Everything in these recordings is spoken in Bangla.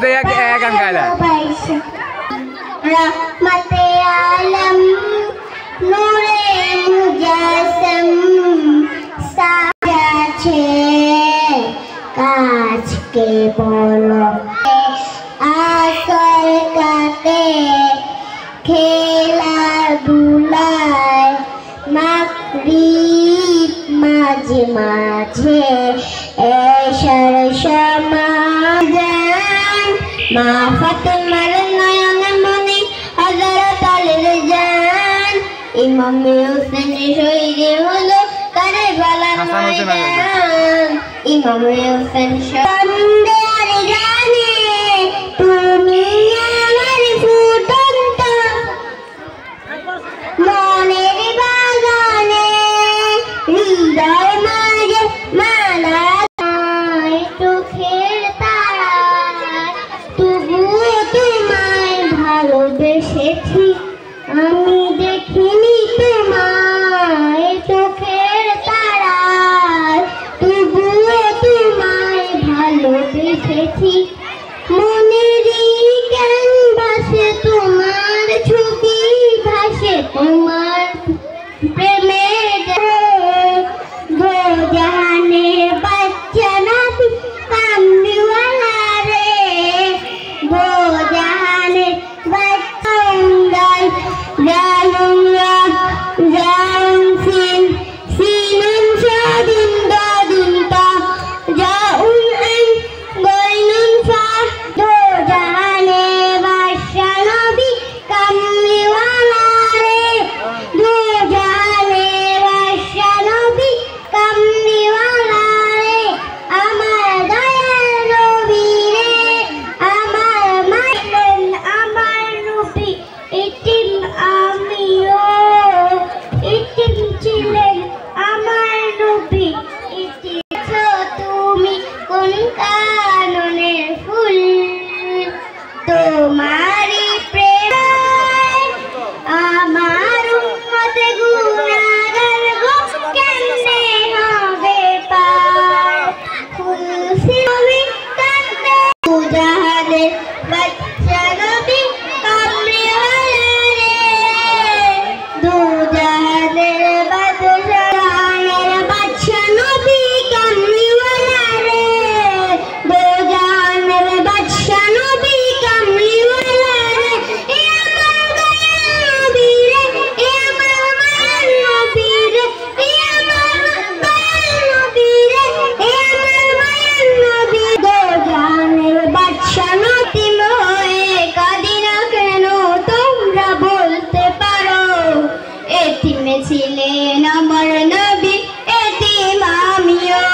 तो एक अंगाला रहमते आलम नूरे मुजस्सम साजा छे काच के बोलो आसल काटे खेला धुलाय मागरिब माझे माझे एशर समाजान मा फातिमार नयन मणि हजरत আলীর জান ইমাম হোসেন শহীদ হলো কারবালার ময়দান ইমাম হোসেন সন্দের গানে তুমি আমার ফুটন্ত মনের বাগানে হৃদয় মাঝে মালা চোখের তারা তবুও তোমায় ভালোবেসেছি আমি দেখিনি তোমায় চোখের তারায় তবুও তোমায় ভালোবেসেছি মনেরই ক্যানভাসে তোমার ছবি ভাসে তোমার প্রেমে দো জাহানের বাচ্চা নবী কামলিওয়ালা রে দো জাহানের বাচ্চা জালুম রাত জালুম সিন সিনুন সাদিন দাদিন তা জাউন আন গয়নুন ফা দো জাহানের বাচ্চা নবী কামলিওয়ালা রে দো জাহানের বাচ্চা নবী কামলিওয়ালা রে আমার দয়াল নবী রে আমার মাইলেন আমার নবী ইতিম আমিও ইতিম ছিলেন আমার নবী ইতিম তুমি কোন কাননের ফুল তোমারই প্রেম আমার উম্মতে গুনাহগার গো কেমনে হবে পার খুশি নবী কান্দে জাহানের বাচ্চা নবী কামলিওয়ালা রে দু জাহানের বাচ্চা নবী কামলিওয়ালা রে দু জাহানের বাচ্চা নবী কামলিওয়ালা রে এ আমার দয়াল নবী রে এ আমার মায়ার নবী রে এ আমার দয়াল নবী রে এ আমার মায়ার নবী দু জাহানের বাচ্চা নবী হয়ে কাঁদি না কেন তোমরা বলতে পারো এতিমে ছিলেন আমার নবী এতিম আমিও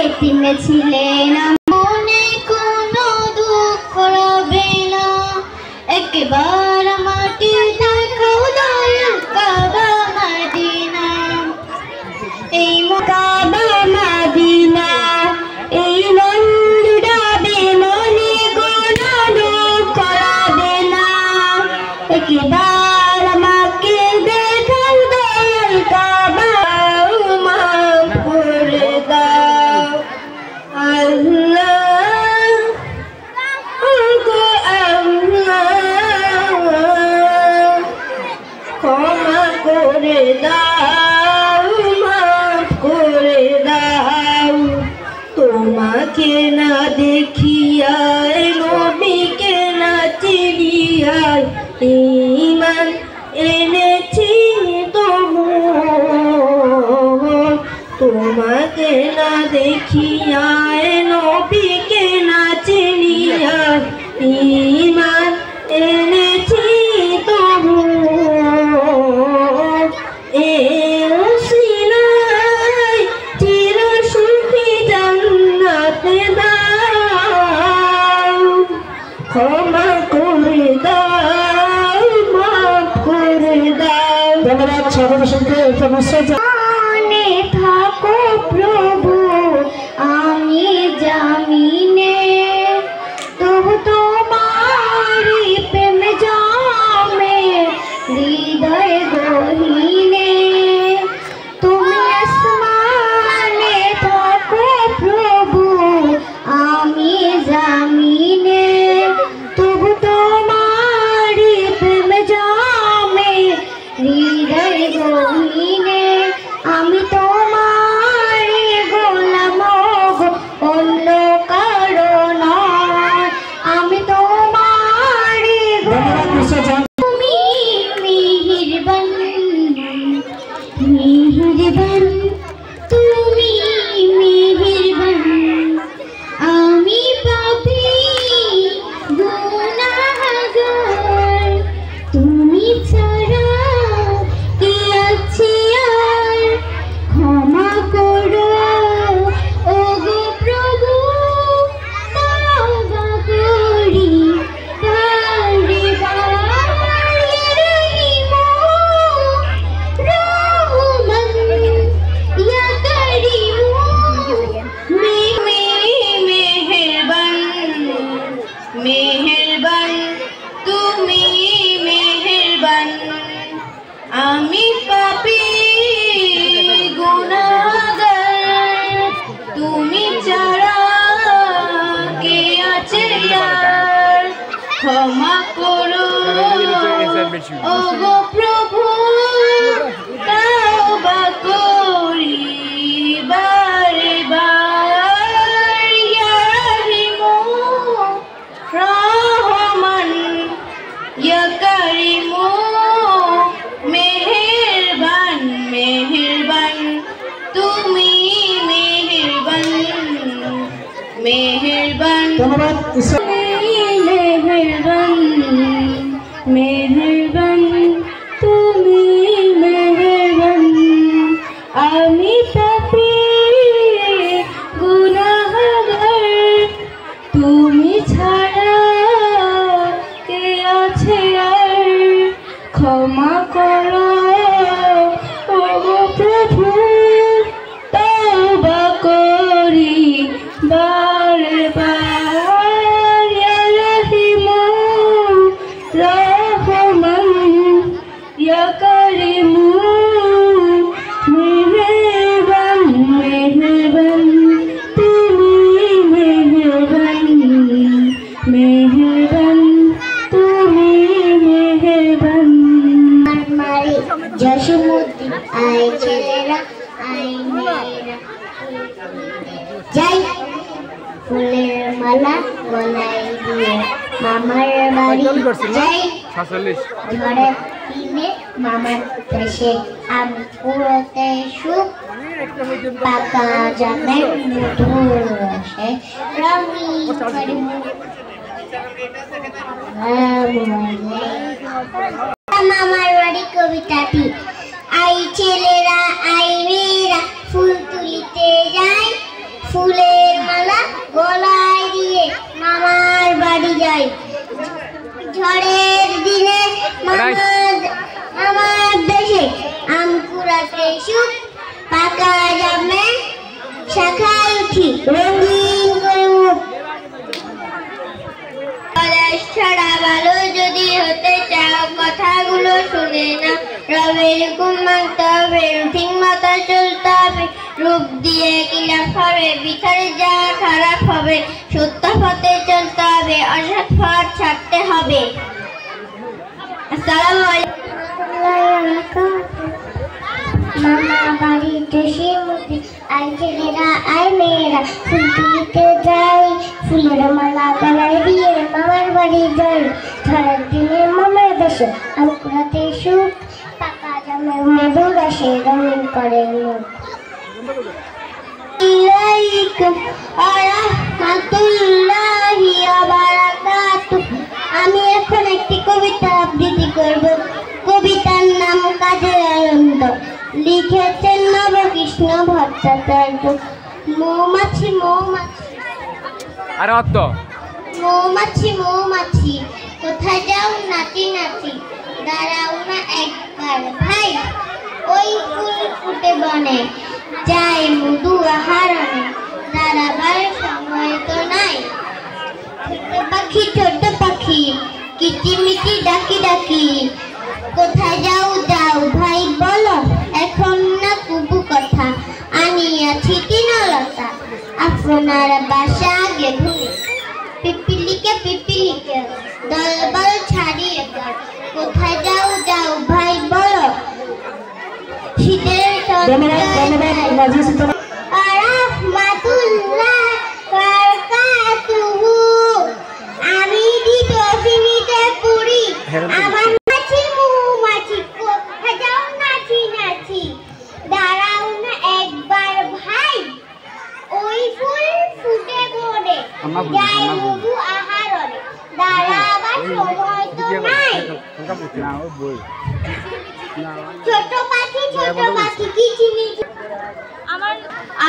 এতিমে ছিলেন মনে কোনো দুঃখ রবে না একবার মাটি দেখাও দয়াল কাবা মদিনা এই কাবা মদিনা এই মন জুড়াবে মনে কোনো দুঃখ রবে না একবার আমাকে দেখাও দয়াল কাবা মাফ করে দাও আল্লাহ ওগো আল্লাহ ক্ষমা করে দাও মাফ করে দাও তোমাকে না দেখিয়ায় নবীকে না চিনিয়ায় ঈমান এনেছি তবু তোমাকে না দেখিয়ায় নবীকে না চিনিয়ায় ঈমান এনেছি তবু এ সিনাই চির সুখী জান্নাতে দাও ক্ষমা করে দাও মাফ করে দাও ধন্যবাদ সর্বসংখ্যে মনে থাকো প্রভু আমি জামিনে তবু তোমারি প্রেম জামে হৃদয় গহীনে তুমি আসমানে থাকো প্রভু আমি জামিনে ক্ষমা করো ওগো প্রভু তওবা করি বারে বার ইয়া রাহিমু রহমান ইয়া কারিমু মেহেরবান মেহেরবান তুমি মেহেরবান মেহেরবান ধন্যবাদ মেহেরবান মেহেরবান তুমি মেহেরবান আমি পাপী গুনাহগার তুমি ছাড়া কে আছে আর ক্ষমা করো ওগো প্রভু তওবা করি বারে বার ইয়া রাহিমু রহমান ইয়া কারিমু মেহেরবান মেহেরবান তুমি মেহেরবান মেহেরবান তুমি মেহেরবান মারি জসমুদ্দিন আয় ছেলেরা আয় মেয়েরা যাই ফুলের মালা গলায় দিয়ে মামার বাড়ি যাই ঝড়ে দিনে মামার দেশে আম পুরোতে সুখ পাকা জামে মধুর রসে রঙিন করে মামার বাড়ি কবিতাটি আই ছেলেরা আই মেয়েরা ফুল তুলিতে যায় ফুলের মালা গলায় দিয়ে মামার বাড়ি যায় ঝড়ের দিনে মামার দেশে আম কুড়াতে সুখ পাকা জামে শাখায় উঠি রঙিন করে মুখ ছাড়া ভালো যদি হতে চাও কথাগুলো শুনে না রবের হুকুম মানতে হবে রুটিন মতো চলতে হবে রূপ দিয়ে কিলাফ হবে ভিতরে যা খারাপ হবে সত্য পথে চলতে হবে অসৎ পথ ছাড়তে হবে। আসসালামু আলাইকুম। মামা বাড়িতে শিমুদ্দিন আই ছেলেরা আই মেয়েরা ফুল তুলিতে যাই ফুলের মালা গলায় দিয়ে মামার বাড়ি যাই ঝড়ের দিনে মামার দেশে আম কুড়াতে সুখ পাকা জামে মধুর রসে রঙিন করে মুখ। আমি এখন একটি কবিতা আবৃত্তি করব। কবিতার নাম কাজের আনন্দ, লিখেছেন নবকৃষ্ণ ভট্টাচার্য। মৌমাছি মৌমাছি আরে অত মৌমাছি মৌমাছি কোথায় যাও নাচি নাচি দাঁড়াও না একবার ভাই ওই ফুল ফুটে বনে যাই মধু আহারণে দাঁড়াবার সময় তো নাই। ছোট পাখি কিচিমিচি ডাকি ডাকি কোথায় যাও যাও ভাই বলো এখন না কুবু কথা আনিয়াছি তৃণলতা আপনার বাসা আগে ভুলে পিপিলিকে পিপিলিকে দলবল ছাড়িয়ে কোথায় যাও যাও ভাই বলো শীতের আমি দ্বিতীয় পড়ি আমার মাছি মৌমাছি কোথায় যাও নাচি নাচি দাঁড়াও না একবার ভাই ওই ফুল ফুটে পড়ে যাই মধু আহারণে দাঁড়াবার সময় তো নাই। ছোট পাখি কিচিমিচি আমার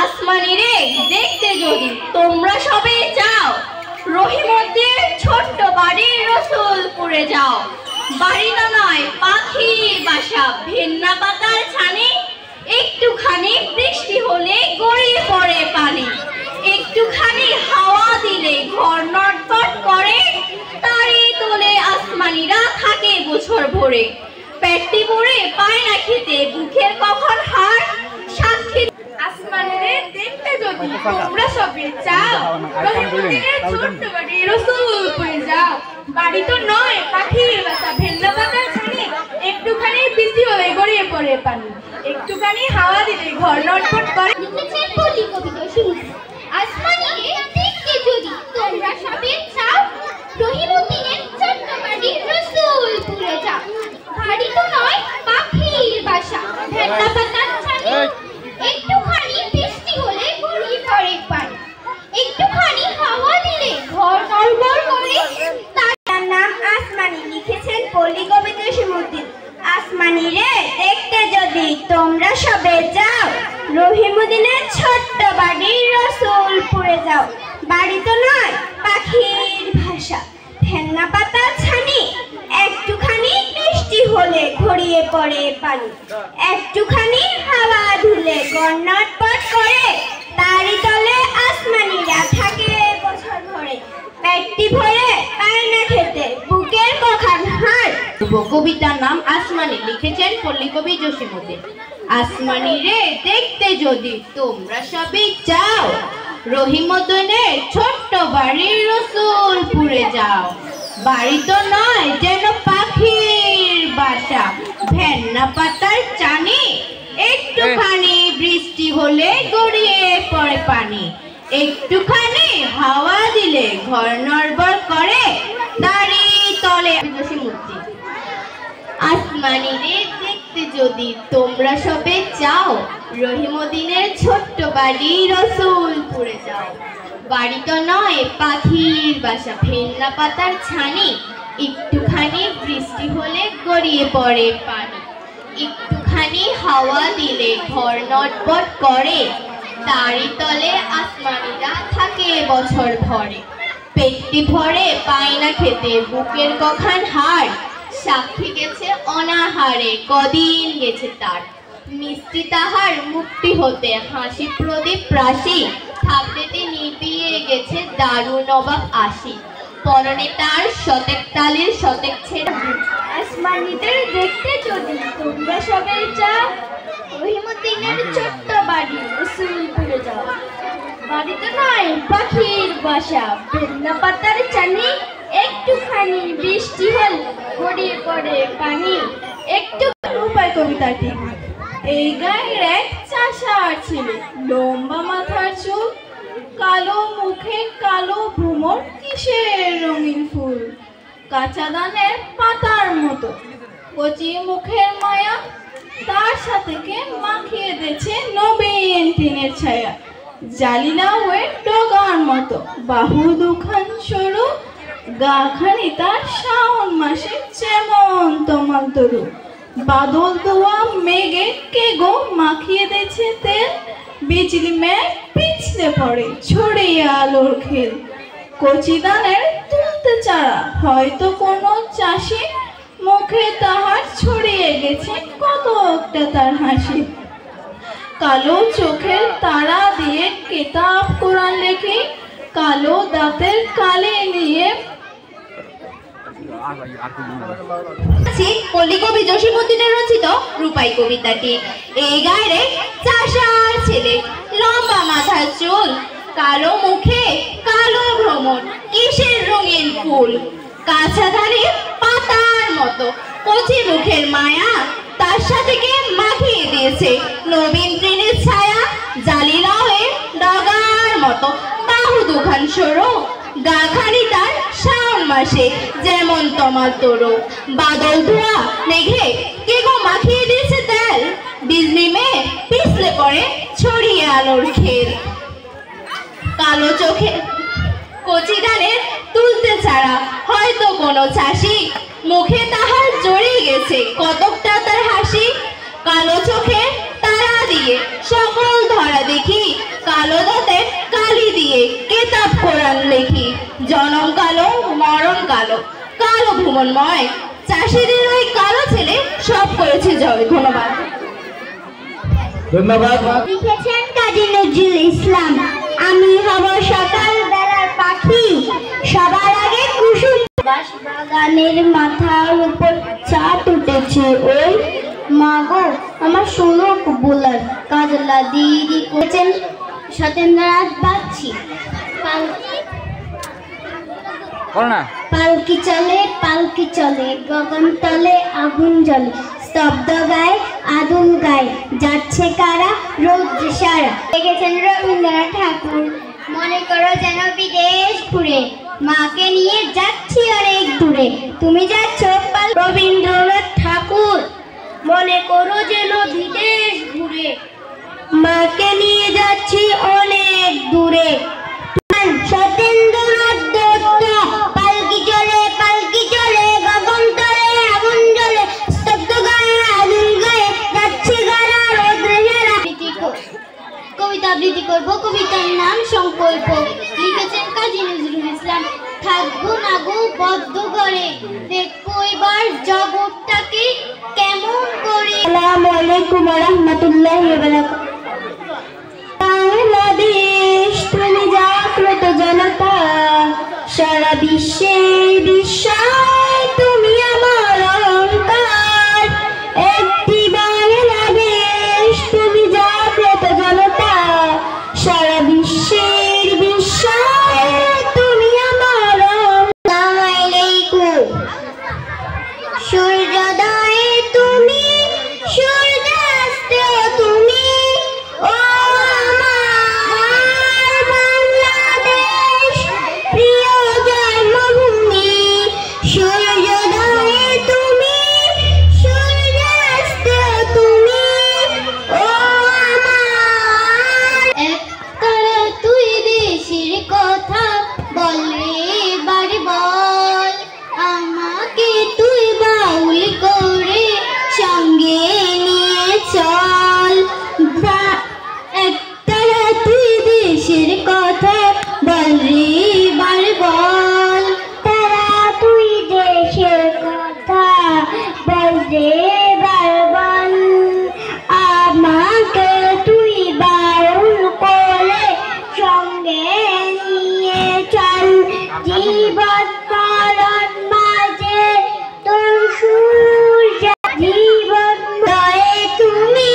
আসমানি রে দেখতে যদি তোমরা সবে যাও রহিমদ্দের ছোট্ট বাড়ির রসুলপুরে যাও বাড়ি না নয় পাখির বাসা ভেন্না পাতার ছানি একটুখানি বৃষ্টি হলে গড়িয়ে পড়ে পানি একটুখানি হাওয়া দিলে ঘর নটপট করে তারই তোলে আসমানিরা থাকে বছর ভরে পেটটি ভরে পায় না খেতে বুকের কখন হার সাক্ষী আসমানিরে দেখতে যদি তোমরা সবে যাও রহিমদ্দের ছোট্ট বাড়ির রসুলপুরে যাও বাড়ি তো নয় পাখির বাসা, ভেন্না পাতার ছানি, একটুখানি বৃষ্টি হলে গড়িয়ে পড়ে পানি, একটুখানি হাওয়া দিলে ঘর নটপট করে। লিখেছেন পল্লী কবিতা শুনুন। আসমানি রে দেখতে যদি তোমরা সবে চাও, রহিমউদ্দিনের ছোট্ট বাড়ি রসুলপুরে যাও। বাড়ি তো নয় পাখির বাসা, ভেন্না পাতার ছানি, একটুখানি বৃষ্টি হলে গড়িয়ে পড়ে পানি, একটুখানি হাওয়া দিলে ঘর নড়বড় করে। তার নাম আসমানি, লিখেছেন পল্লী কবিতা জসিমউদ্দিন। আসমানি রে দেখতে যদি তোমরা সবে যাও, রহিমউদ্দিনের ছোট্ট বাড়ি রসুলপুরে যাও। বাড়ি তো নয় পাখির ভাষা, ভেন্না পাতার ছানি, একটুখানি বৃষ্টি হলে গড়িয়ে পড়ে পানি, একটুখানি হাওয়া ধুলে গড়নটপট করে। তারই তলে আসমানিরা থাকে বছর ভরে, পেটটি ভরে পায় না খেতে বুকের কখান হাড়। কবিতার নাম আসমানি, লিখেছেন পল্লী কবি জসিমউদ্দিন। আসমানি রে দেখতে যদি তোমরা সবে যাও, রহিমউদ্দিনের ছোট্ট বাড়ি রসুলপুরে যাও। বাড়ি তো নয় যেন পাখির বাসা, ভেন্না পাতার চানি, একটুখানি বৃষ্টি হলে গড়িয়ে পড়ে পানি, একটুখানি হাওয়া দিলে ঘর নড়বড় করে। তারই তলে জসিমউদ্দিন। আসমানি রে দেখতে যদি তোমরা সবে চাও, রহিমউদ্দিনের ছোট্ট বাড়ি রসুলপুরে যাও। বাড়ি তো নয় পাখির বাসা, ভেন্না পাতার ছানি, একটুখানি বৃষ্টি হলে গড়িয়ে পড়ে পানি, একটুখানি হাওয়া দিলে ঘর নটপট করে। তারই তলে আসমানিরা থাকে বছর ভরে, পেটটি ভরে পায় না খেতে বুকের কখান হাড়। সাক্ষী গেছে অনাহারে কদিন গেছে তার, মিষ্টি তাহার মুক্তি হতে হাসি প্রদীপ রাশি, থাকতে নিবিয়ে গেছে দারুণ অবাক আসি, পরনে তার শতেক তালির শতেক ছেড়ে। আসমানিদের দেখতে যদি তোমরা সবে চাও, রহিমউদ্দিনের ছোট্ট বাড়ি রসুলপুরে যাও। বাড়ি তো নয় পাখির বাসা, ভেন্না পাতার ছানি, একটুখানি বৃষ্টি হলে গড়িয়ে পড়ে পানি, একটু। রূপাই কবিতাটি। এই গায়ের এক চাষার ছেলে, লম্বা মাথার চুল, কালো মুখে কালো ভ্রমর, কিসের রঙিন ফুল, কাঁচা ধানের পাতার মতো কচি মুখের মায়া, তার সাথে কে মাখিয়ে দিয়েছে নবীন টিনের ছায়া। জালিলাওয়ের ডগার মতো বাহু দুখান সরু, গা খানি তার শ্রাবণ মাসে যেমন তমাল তরু। বাদল দোয়া মেঘে কে গো মাখিয়ে দিয়েছে তেল, বিজলি মেঘ পিছলে পড়ে ছড়িয়ে আলোর খেল। কচি দানের তুলতে চারা, হয়তো কোনো চাষি, মুখে তাহার ছড়িয়ে গেছে কত একটা তার হাসি। কালো চোখের তারা দিয়ে কেতাব কোরআন লেখে, কালো দাঁতের কালে নিয়ে। পল্লী কবি জসিমউদ্দিনের রচিত রূপাই কবিতাটি। এই গায়ে চাষার ছেলে, লম্বা মাথার চুল, কালো মুখে কালো ভ্রমর, কিসের রঙিন ফুল, কাঁচা ধানের পাতার মতো কচি মুখের মায়া, তার সাথে কে মাখিয়ে দিয়েছে নবীন টিনের ছায়া। জালিলাওয়ের ডগার মতো বাহু দুখান সরু, গা খানি তার শ্রাবণ মাসে যেমন তমাল তরু। বাদল ধোয়া মেঘে কে গো মাখিয়ে দিয়েছে তেল, বিজলি মেঘ পিছলে পড়ে ছড়িয়ে আলোর খেল। কালো চোখে কচি ডালের তুলতে ছাড়া, হয়তো কোনো চাষি, মুখে তাহার জড়িয়ে গেছে কতকটা তার হাসি। কালো চোখে তারা দিয়ে সকল ধরা দেখি, কালো দাঁতে কালি দিয়ে কেতাব কোরআন লেখি। জনম কালো মরণ কালো, কালো ভুবনময়, চাষিদের ওই কালো ছেলে সব করেছে জয়। ধন্যবাদ। লিখেছেন কাজী নজরুল ইসলাম। আমি হব সকাল বেলার পাখি, সবার আগে কুসুম। বাগানের মাথার উপর চাঁদ উঠেছে, ওই মাগো আমার সোনো কবুলার, কাজলা দিদি করেছেন সতেন্দ্রনাথ বাগচি। বলো না। পালকি চলে গগন তলে আগুন জ্বলে, স্তব্ধ গায়ে আগুন গায়ে, যাচ্ছে কারা রৌদ্র সারা। লিখেছেন রবীন্দ্রনাথ ঠাকুর। মনে করো যেন বিদেশ ঘুরে, মাকে নিয়ে যাচ্ছি অনেক দূরে। তুমি যাচ্ছ রবীন্দ্রনাথ ঠাকুর। মনে করো যেন বিদেশ ঘুরে, মাকে নিয়ে যাচ্ছি অনেক দূরে। সত্যেন্দ্রনাথ দত্ত। পালকি চলে গগন তলে আগুন জ্বলে, স্তব্ধ গায়ে আগুন গায়ে, যাচ্ছে কারা রৌদ্র সারা। কবিতা আবৃত্তি করব। কবিতার নাম সংকল্প। লিখেছেন কাজী নজরুল ইসলাম। থাকবো না গো বদ্ধ করে, দেখবো এবার জগৎটাকে কেমন করে। আসসালামু আলাইকুম ওয়া রাহমাতুল্লাহি ওয়া বারাকাতুহু। বাংলাদেশ তুমি জাগ্রত জনতা, সারা বিশ্বের বিস্ময় তুমি আমার অহংকার। একটি বাংলাদেশ তুমি জাগ্রত জনতা, সারা বিশ্বের বিস্ময় তুমি আমার অহংকার। সূর্যোদয়ে তুমি, সূর্যাস্তে তুমি, ও আমার বাংলাদেশ প্রিয় জন্মভূমি। সূর্যোদয়ে তুমি, সূর্যাস্তে তুমি, ও আমার। একতারা তুই দেশের কথা বল রে বাড়ি বল, আমাকে তুই বাউল করে সঙ্গে নিয়ে চল। একতারা তুই দেশের কথা বল রে বাড়ি বল, তারা তুই দেশের কথা বল রে বাড়ি বল, আমাকে তুই বাউল করে সঙ্গে নিয়ে চল। জীবন মরণ মাঝে তোর সূর্য, জীবন দয়ে তুমি,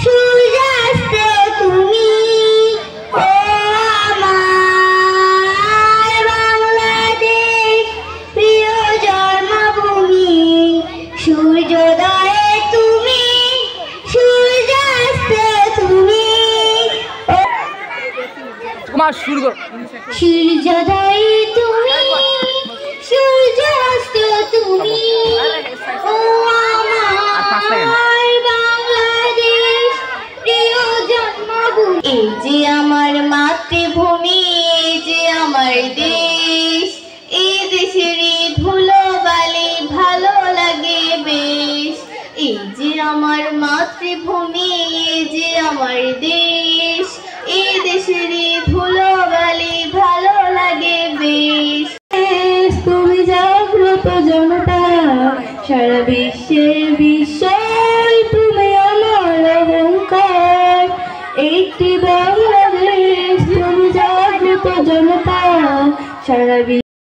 সূর্যাস্তে তুমি, ও আমার বাংলাদেশ প্রিয় জন্মভূমি। সূর্যোদয়ে তুমি, সূর্যাস্তে তুমি, কুমার শুরু করো। সূর্যোদয়ে তুমি, সূর্যাস্তে তুমি, ও আমার বাংলাদেশ প্রিয় জন্মভূমি। এই যে আমার মাতৃভূমি, এই যে আমার দেশ, এই দেশেরই ধুলো বালি ভালো লাগে বেশ। এই যে আমার মাতৃভূমি, এই যে আমার দেশ, এই দেশেরই ধুলো বালি ভালো লাগে বেশ। তুমি জাগ্রত জনতা, সারা বিশ্বের বিস্ময় তুমি আমার অহংকার। একটি বাংলাদেশ তুমি জাগ্রত জনতা, সারা